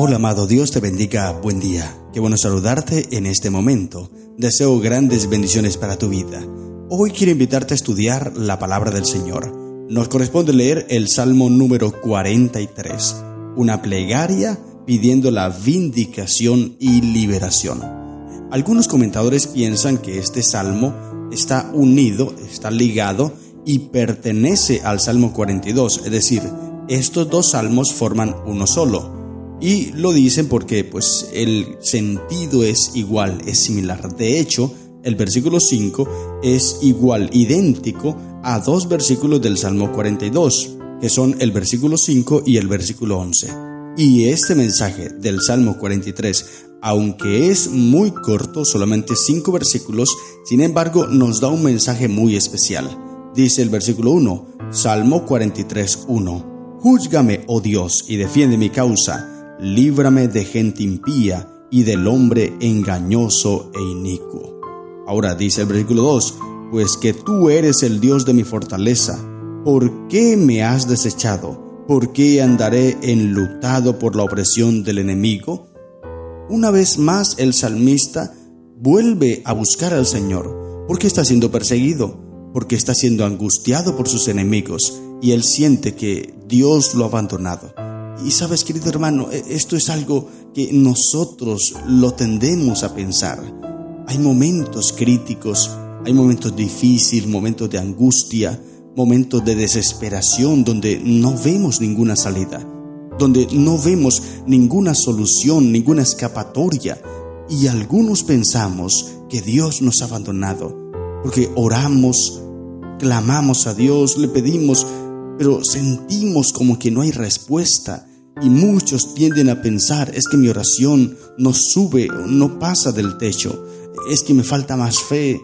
Hola amado, Dios te bendiga, buen día. Qué bueno saludarte en este momento. Deseo grandes bendiciones para tu vida. Hoy quiero invitarte a estudiar la palabra del Señor. Nos corresponde leer el Salmo número 43, una plegaria pidiendo la vindicación y liberación. Algunos comentadores piensan que este salmo está unido, está ligado y pertenece al Salmo 42, es decir, estos dos salmos forman uno solo. Y lo dicen porque el sentido es igual, es similar. De hecho, el versículo 5 es igual, idéntico a dos versículos del Salmo 42, que son el versículo 5 y el versículo 11. Y este mensaje del Salmo 43, aunque es muy corto, solamente 5 versículos, sin embargo nos da un mensaje muy especial. Dice el versículo 1, Salmo 43, 1. Júzgame, oh Dios, y defiende mi causa. Líbrame de gente impía y del hombre engañoso e inicuo. Ahora dice el versículo 2, pues que tú eres el Dios de mi fortaleza. ¿Por qué me has desechado? ¿Por qué andaré enlutado por la opresión del enemigo? Una vez más el salmista vuelve a buscar al Señor. ¿Por qué está siendo perseguido? Porque está siendo angustiado por sus enemigos y él siente que Dios lo ha abandonado. Y sabes, querido hermano, esto es algo que nosotros lo tendemos a pensar. Hay momentos críticos, hay momentos difíciles, momentos de angustia, momentos de desesperación donde no vemos ninguna salida, donde no vemos ninguna solución, ninguna escapatoria. Y algunos pensamos que Dios nos ha abandonado, porque oramos, clamamos a Dios, le pedimos, pero sentimos como que no hay respuesta. Y muchos tienden a pensar, es que mi oración no sube, no pasa del techo, es que me falta más fe,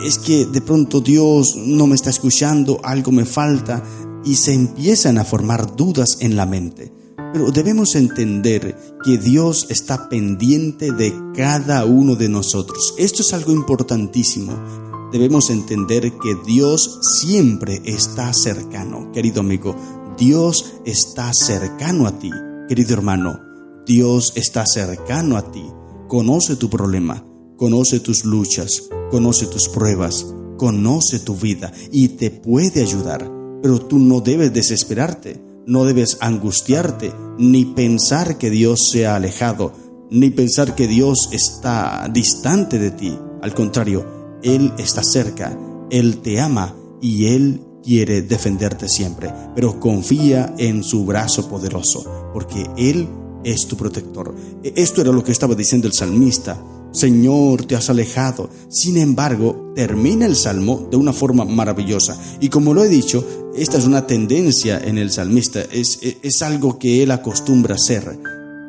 es que de pronto Dios no me está escuchando, algo me falta, y se empiezan a formar dudas en la mente. Pero debemos entender que Dios está pendiente de cada uno de nosotros. Esto es algo importantísimo. Debemos entender que Dios siempre está cercano, querido amigo. Dios está cercano a ti, querido hermano. Dios está cercano a ti. Conoce tu problema, conoce tus luchas, conoce tus pruebas, conoce tu vida y te puede ayudar. Pero tú no debes desesperarte, no debes angustiarte, ni pensar que Dios se ha alejado, ni pensar que Dios está distante de ti. Al contrario, Él está cerca, Él te ama y Él quiere defenderte siempre, pero confía en su brazo poderoso, porque Él es tu protector. Esto era lo que estaba diciendo el salmista. Señor, te has alejado. Sin embargo, termina el salmo de una forma maravillosa. Y como lo he dicho, esta es una tendencia en el salmista, es algo que él acostumbra a hacer.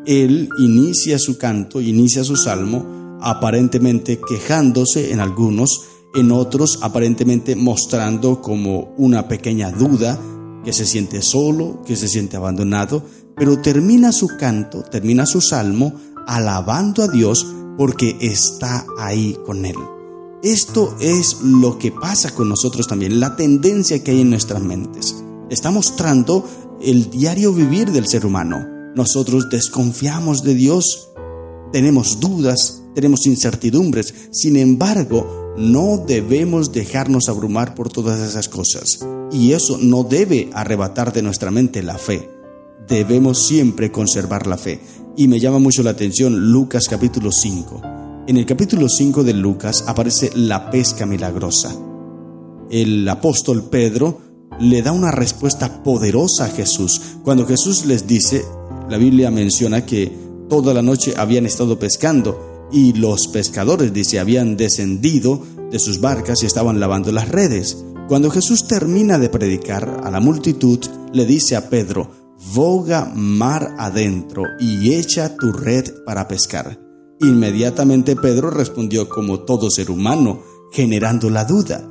Él inicia su canto, inicia su salmo, aparentemente quejándose en algunos, en otros aparentemente mostrando como una pequeña duda, que se siente solo, que se siente abandonado, pero termina su canto, termina su salmo alabando a Dios porque está ahí con Él. Esto es lo que pasa con nosotros también, la tendencia que hay en nuestras mentes. Está mostrando el diario vivir del ser humano. Nosotros desconfiamos de Dios, tenemos dudas, tenemos incertidumbres. Sin embargo, no debemos dejarnos abrumar por todas esas cosas. Y eso no debe arrebatar de nuestra mente la fe. Debemos siempre conservar la fe. Y me llama mucho la atención Lucas capítulo 5. En el capítulo 5 de Lucas aparece la pesca milagrosa. El apóstol Pedro le da una respuesta poderosa a Jesús. Cuando Jesús les dice, la Biblia menciona que toda la noche habían estado pescando y los pescadores, dice, habían descendido de sus barcas y estaban lavando las redes. Cuando Jesús termina de predicar a la multitud, le dice a Pedro, boga mar adentro y echa tu red para pescar. Inmediatamente Pedro respondió como todo ser humano, generando la duda,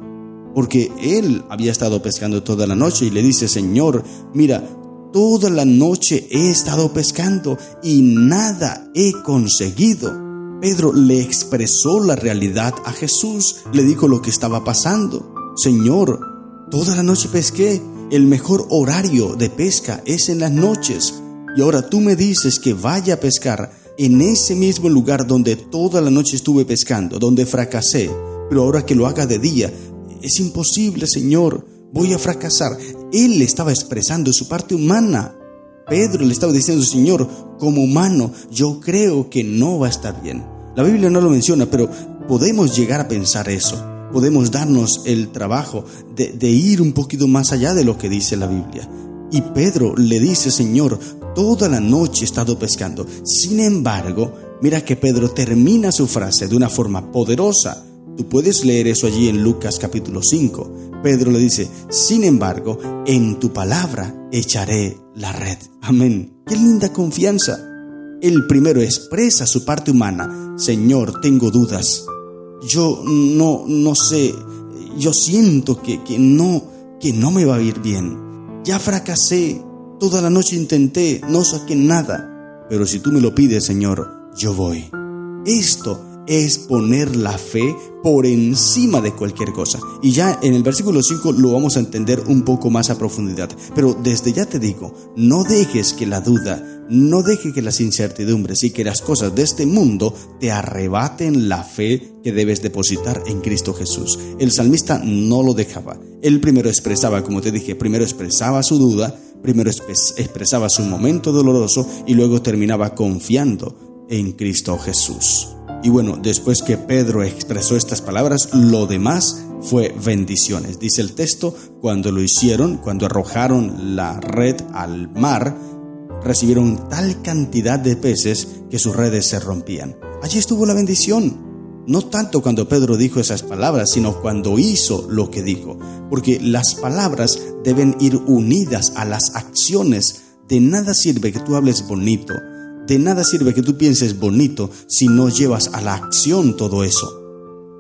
porque él había estado pescando toda la noche y le dice, Señor, mira, toda la noche he estado pescando y nada he conseguido. Pedro le expresó la realidad a Jesús, le dijo lo que estaba pasando. Señor, toda la noche pesqué, el mejor horario de pesca es en las noches. y ahora tú me dices que vaya a pescar en ese mismo lugar donde toda la noche estuve pescando, donde fracasé, pero ahora que lo haga de día, es imposible, Señor, voy a fracasar. Él estaba expresando su parte humana. Pedro le estaba diciendo, Señor, como humano, yo creo que no va a estar bien. La Biblia no lo menciona, pero podemos llegar a pensar eso. Podemos darnos el trabajo de ir un poquito más allá de lo que dice la Biblia. Y Pedro le dice, Señor, toda la noche he estado pescando. Sin embargo, mira que Pedro termina su frase de una forma poderosa. Tú puedes leer eso allí en Lucas capítulo 5. Pedro le dice, sin embargo, en tu palabra echaré la red. Amén. ¡Qué linda confianza! Él primero expresa su parte humana. Señor, tengo dudas. Yo no sé. Yo siento que no me va a ir bien. Ya fracasé. Toda la noche intenté. No saqué nada. Pero si tú me lo pides, Señor, yo voy. Esto es poner la fe por encima de cualquier cosa. Y ya en el versículo 5 lo vamos a entender un poco más a profundidad. Pero desde ya te digo, no dejes que la duda, no dejes que las incertidumbres y que las cosas de este mundo te arrebaten la fe que debes depositar en Cristo Jesús. El salmista no lo dejaba. Él primero expresaba, como te dije, primero expresaba su duda, primero expresaba su momento doloroso y luego terminaba confiando en Cristo Jesús. Y bueno, después que Pedro expresó estas palabras, lo demás fue bendiciones. Dice el texto, cuando lo hicieron, cuando arrojaron la red al mar, recibieron tal cantidad de peces que sus redes se rompían. Allí estuvo la bendición. No tanto cuando Pedro dijo esas palabras, sino cuando hizo lo que dijo. Porque las palabras deben ir unidas a las acciones. De nada sirve que tú hables bonito. De nada sirve que tú pienses bonito si no llevas a la acción todo eso.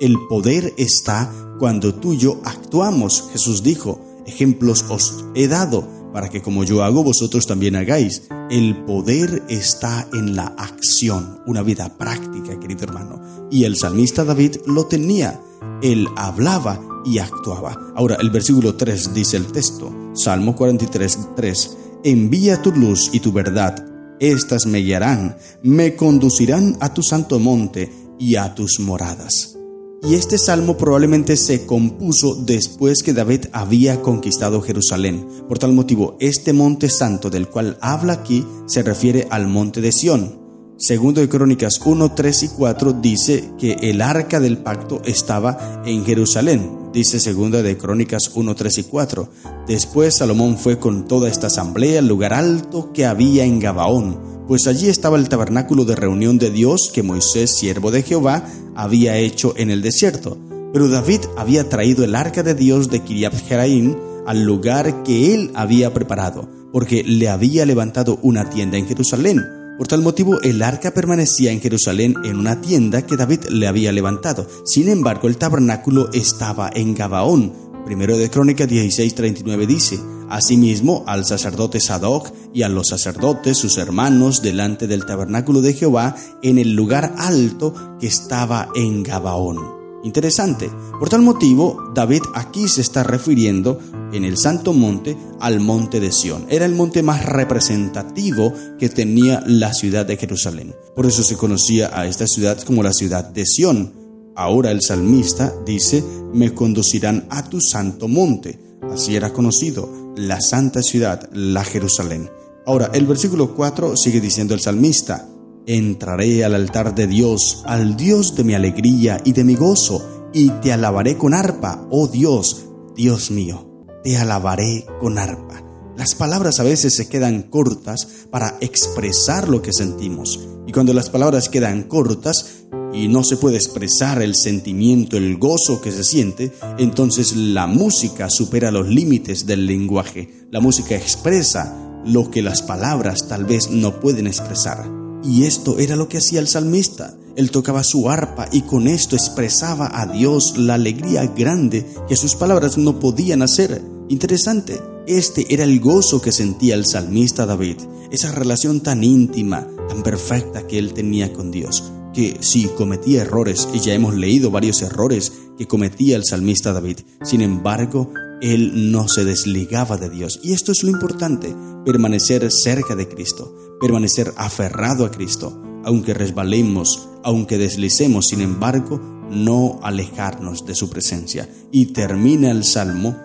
El poder está cuando tú y yo actuamos. Jesús dijo, ejemplos os he dado para que como yo hago, vosotros también hagáis. El poder está en la acción, una vida práctica, querido hermano. Y el salmista David lo tenía. Él hablaba y actuaba. Ahora, el versículo 3 dice el texto, Salmo 43:3, envía tu luz y tu verdad. Estas me guiarán, me conducirán a tu santo monte y a tus moradas. Y este salmo probablemente se compuso después que David había conquistado Jerusalén. Por tal motivo, este monte santo del cual habla aquí se refiere al monte de Sión. Segundo de Crónicas 1, 3 y 4 dice que el arca del pacto estaba en Jerusalén. Dice segunda de Crónicas 1, 3 y 4. Después Salomón fue con toda esta asamblea al lugar alto que había en Gabaón, pues allí estaba el tabernáculo de reunión de Dios que Moisés, siervo de Jehová, había hecho en el desierto. Pero David había traído el arca de Dios de Kiriath Jearim al lugar que él había preparado, porque le había levantado una tienda en Jerusalén. Por tal motivo, el arca permanecía en Jerusalén en una tienda que David le había levantado. Sin embargo, el tabernáculo estaba en Gabaón. Primero de Crónicas 16:39 dice, asimismo al sacerdote Sadoc y a los sacerdotes, sus hermanos, delante del tabernáculo de Jehová, en el lugar alto que estaba en Gabaón. Interesante. Por tal motivo, David aquí se está refiriendo en el santo monte al monte de Sión. Era el monte más representativo que tenía la ciudad de Jerusalén. Por eso se conocía a esta ciudad como la ciudad de Sión. Ahora el salmista dice, me conducirán a tu santo monte. Así era conocido, la santa ciudad, la Jerusalén. Ahora el versículo 4 sigue diciendo el salmista, entraré al altar de Dios, al Dios de mi alegría y de mi gozo, y te alabaré con arpa, oh Dios, Dios mío, te alabaré con arpa. Las palabras a veces se quedan cortas para expresar lo que sentimos. Y cuando las palabras quedan cortas y no se puede expresar el sentimiento, el gozo que se siente, entonces la música supera los límites del lenguaje. La música expresa lo que las palabras tal vez no pueden expresar. Y esto era lo que hacía el salmista. Él tocaba su arpa y con esto expresaba a Dios la alegría grande que sus palabras no podían hacer. Interesante, este era el gozo que sentía el salmista David, esa relación tan íntima, tan perfecta que él tenía con Dios, que sí cometía errores, y ya hemos leído varios errores que cometía el salmista David. Sin embargo, él no se desligaba de Dios. Y esto es lo importante, permanecer cerca de Cristo, permanecer aferrado a Cristo, aunque resbalemos, aunque deslicemos, sin embargo, no alejarnos de su presencia. Y termina el Salmo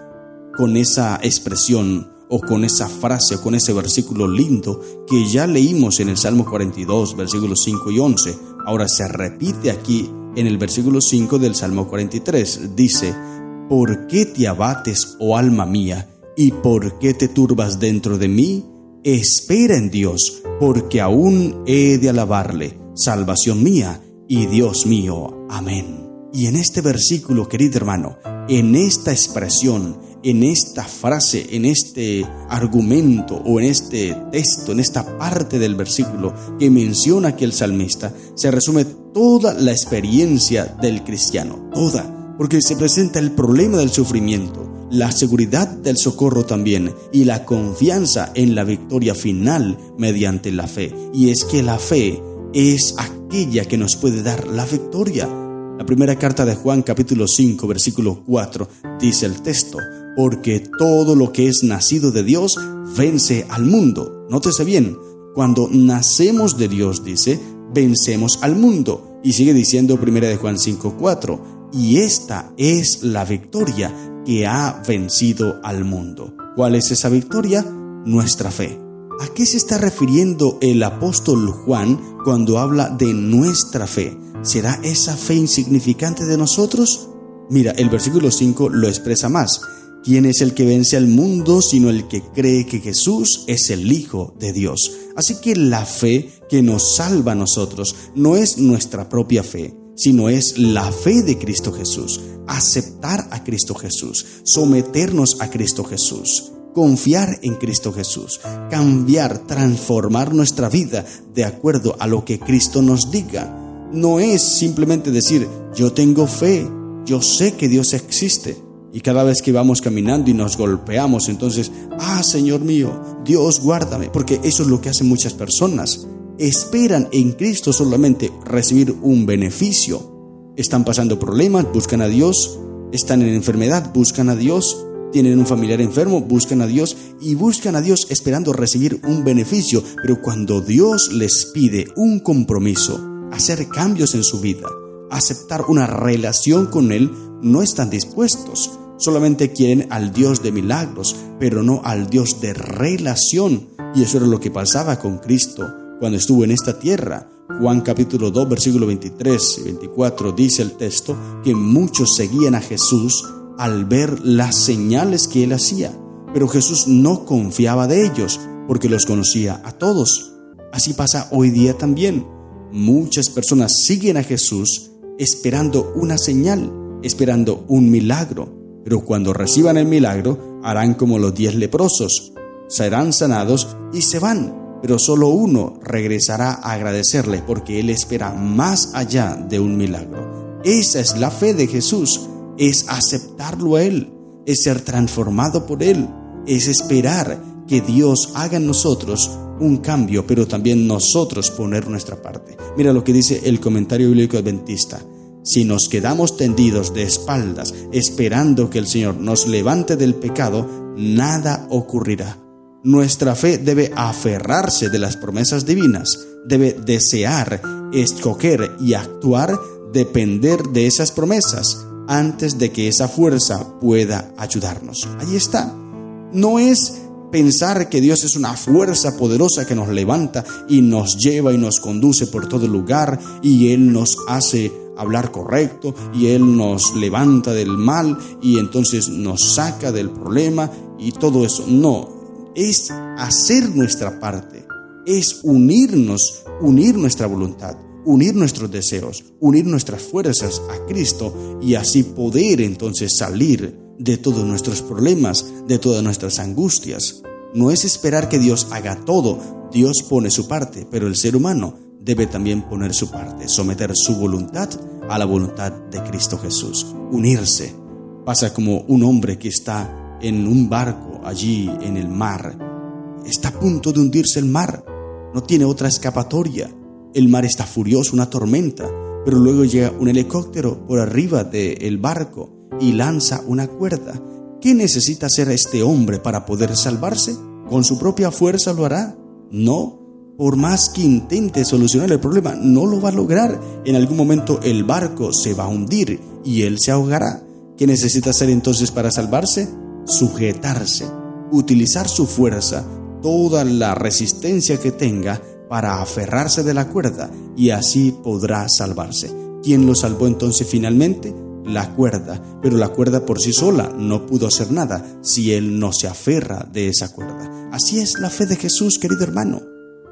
con esa expresión o con esa frase o con ese versículo lindo que ya leímos en el Salmo 42, versículos 5 y 11. Ahora se repite aquí en el versículo 5 del Salmo 43. Dice: ¿por qué te abates, oh alma mía? ¿Y por qué te turbas dentro de mí? Espera en Dios, porque aún he de alabarle, salvación mía y Dios mío. Amén. Y en este versículo, querido hermano, en esta expresión, en esta frase, en este argumento o en este texto, en esta parte del versículo que menciona aquí el salmista, se resume toda la experiencia del cristiano, toda, porque se presenta el problema del sufrimiento, la seguridad del socorro también y la confianza en la victoria final mediante la fe. Y es que la fe es aquella que nos puede dar la victoria. La primera carta de Juan, capítulo 5, versículo 4, dice el texto: porque todo lo que es nacido de Dios vence al mundo. Nótese bien, cuando nacemos de Dios, dice, vencemos al mundo. Y sigue diciendo primera de Juan 5, 4, y esta es la victoria que ha vencido al mundo. ¿Cuál es esa victoria? Nuestra fe. ¿A qué se está refiriendo el apóstol Juan cuando habla de nuestra fe? ¿Será esa fe insignificante de nosotros? Mira, el versículo 5 lo expresa más. ¿Quién es el que vence al mundo sino el que cree que Jesús es el Hijo de Dios? Así que la fe que nos salva a nosotros no es nuestra propia fe, sino es la fe de Cristo Jesús. Aceptar a Cristo Jesús, someternos a Cristo Jesús, confiar en Cristo Jesús, cambiar, transformar nuestra vida de acuerdo a lo que Cristo nos diga. No es simplemente decir: yo tengo fe, yo sé que Dios existe. Y cada vez que vamos caminando y nos golpeamos, entonces, Señor mío, Dios guárdame. Porque eso es lo que hacen muchas personas. Esperan en Cristo solamente recibir un beneficio. Están pasando problemas, buscan a Dios. Están en enfermedad, buscan a Dios. Tienen un familiar enfermo, buscan a Dios. Y buscan a Dios esperando recibir un beneficio. Pero cuando Dios les pide un compromiso, hacer cambios en su vida, aceptar una relación con Él, no están dispuestos. Solamente quieren al Dios de milagros, pero no al Dios de relación. Y eso era lo que pasaba con Cristo cuando estuvo en esta tierra. Juan capítulo 2, versículo 23 y 24 dice el texto que muchos seguían a Jesús al ver las señales que Él hacía. Pero Jesús no confiaba de ellos porque los conocía a todos. Así pasa hoy día también. Muchas personas siguen a Jesús esperando una señal, esperando un milagro. Pero cuando reciban el milagro, harán como los 10 leprosos. Serán sanados y se van. Pero solo uno regresará a agradecerle porque él espera más allá de un milagro. Esa es la fe de Jesús. Es aceptarlo a Él. Es ser transformado por Él. Es esperar que Dios haga en nosotros un cambio, pero también nosotros poner nuestra parte. Mira lo que dice el comentario bíblico adventista. Si nos quedamos tendidos de espaldas esperando que el Señor nos levante del pecado, nada ocurrirá. Nuestra fe debe aferrarse de las promesas divinas, debe desear, escoger y actuar, depender de esas promesas antes de que esa fuerza pueda ayudarnos. Ahí está. No es pensar que Dios es una fuerza poderosa que nos levanta y nos lleva y nos conduce por todo lugar y Él nos hace hablar correcto y Él nos levanta del mal y entonces nos saca del problema y todo eso. No, es hacer nuestra parte, es unirnos, unir nuestra voluntad, unir nuestros deseos, unir nuestras fuerzas a Cristo y así poder entonces salir de todos nuestros problemas, de todas nuestras angustias. No es esperar que Dios haga todo, Dios pone su parte, pero el ser humano debe también poner su parte, someter su voluntad a la voluntad de Cristo Jesús, unirse. Pasa como un hombre que está en un barco allí en el mar, está a punto de hundirse el mar, no tiene otra escapatoria, el mar está furioso, una tormenta, pero luego llega un helicóptero por arriba del barco y lanza una cuerda ¿Qué necesita hacer este hombre para poder salvarse? ¿Con su propia fuerza lo hará? No. Por más que intente solucionar el problema, no lo va a lograr. En algún momento el barco se va a hundir y él se ahogará. ¿Qué necesita hacer entonces para salvarse? Sujetarse, utilizar su fuerza, toda la resistencia que tenga para aferrarse de la cuerda, y así podrá salvarse. ¿Quién lo salvó entonces finalmente? La cuerda, pero la cuerda por sí sola no pudo hacer nada si él no se aferra de esa cuerda. Así es la fe de Jesús, querido hermano.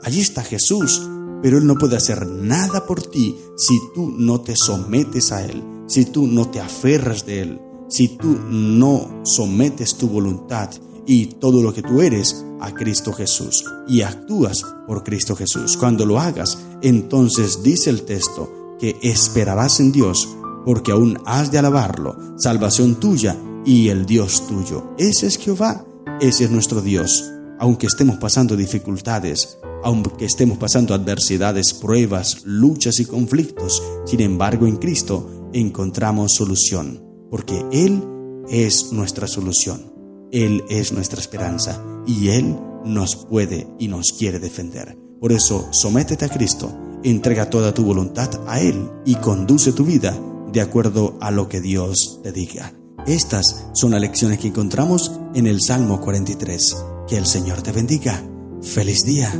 Allí está Jesús, pero Él no puede hacer nada por ti si tú no te sometes a Él, si tú no te aferras de Él, si tú no sometes tu voluntad y todo lo que tú eres a Cristo Jesús y actúas por Cristo Jesús. Cuando lo hagas, entonces dice el texto que esperarás en Dios, porque aún has de alabarlo, salvación tuya y el Dios tuyo. Ese es Jehová, ese es nuestro Dios. Aunque estemos pasando dificultades, aunque estemos pasando adversidades, pruebas, luchas y conflictos, sin embargo en Cristo encontramos solución, porque Él es nuestra solución, Él es nuestra esperanza y Él nos puede y nos quiere defender. Por eso, sométete a Cristo, entrega toda tu voluntad a Él y conduce tu vida de acuerdo a lo que Dios te diga. Estas son las lecciones que encontramos en el Salmo 43. Que el Señor te bendiga. ¡Feliz día!